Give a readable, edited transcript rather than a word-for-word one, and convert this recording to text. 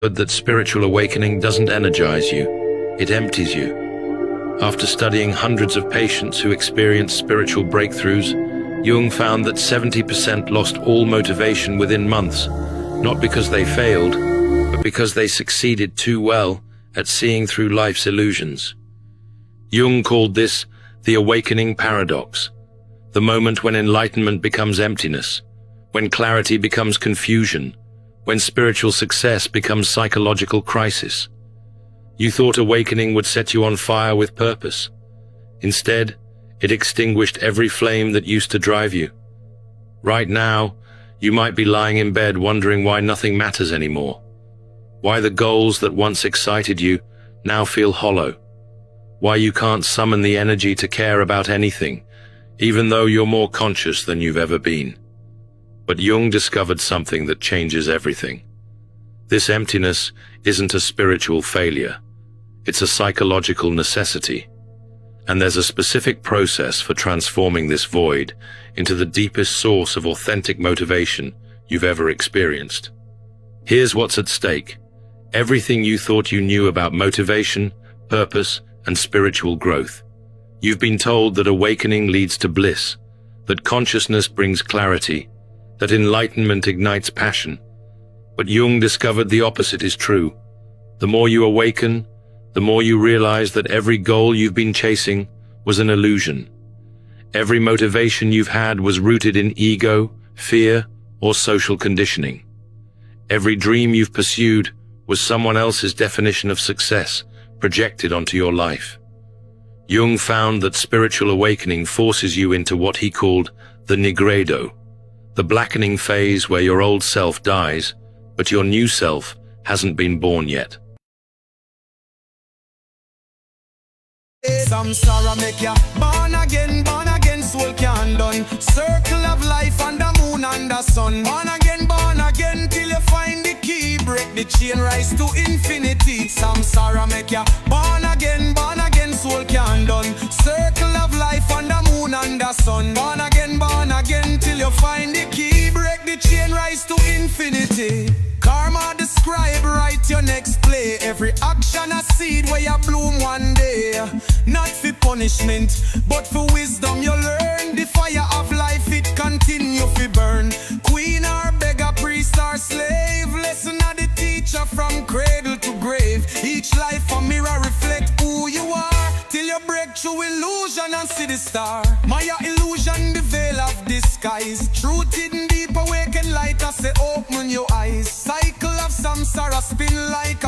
But that spiritual awakening doesn't energize you, it empties you. After studying hundreds of patients who experienced spiritual breakthroughs, Jung found that 70% lost all motivation within months, not because they failed, but because they succeeded too well at seeing through life's illusions. Jung called this the awakening paradox, the moment when enlightenment becomes emptiness, when clarity becomes confusion, when spiritual success becomes psychological crisis. You thought awakening would set you on fire with purpose. Instead, it extinguished every flame that used to drive you. Right now, you might be lying in bed wondering why nothing matters anymore, why the goals that once excited you now feel hollow, why you can't summon the energy to care about anything, even though you're more conscious than you've ever been. But Jung discovered something that changes everything. This emptiness isn't a spiritual failure. It's a psychological necessity. And there's a specific process for transforming this void into the deepest source of authentic motivation you've ever experienced. Here's what's at stake. Everything you thought you knew about motivation, purpose, and spiritual growth. You've been told that awakening leads to bliss, that consciousness brings clarity, that enlightenment ignites passion. But Jung discovered the opposite is true. The more you awaken, the more you realize that every goal you've been chasing was an illusion. Every motivation you've had was rooted in ego, fear, or social conditioning. Every dream you've pursued was someone else's definition of success projected onto your life. Jung found that spiritual awakening forces you into what he called the nigredo, the blackening phase where your old self dies, but your new self hasn't been born yet. Samsara make ya born again, soul can done. Circle of life and the moon and the sun. Born again till you find the key. Break the chain, rise to infinity. Samsara make ya born again, soul can done. Circle of life and the moon and the sun. Born again till you find the key. Break the chain, rise to infinity. Karma describe, write your next play. Every action a seed where you bloom one day. Not for punishment, but for wisdom you learn. The fire of life it continue to burn. Queen or beggar, priest or slave. Lesson of the teacher from cradle to grave. Each life a mirror reflect who you are, till you break through illusion and see the star. Maya illusion, the veil of disguise. Truth hidden deep, awaken light, I say open your eyes. Cycle of samsara spin like a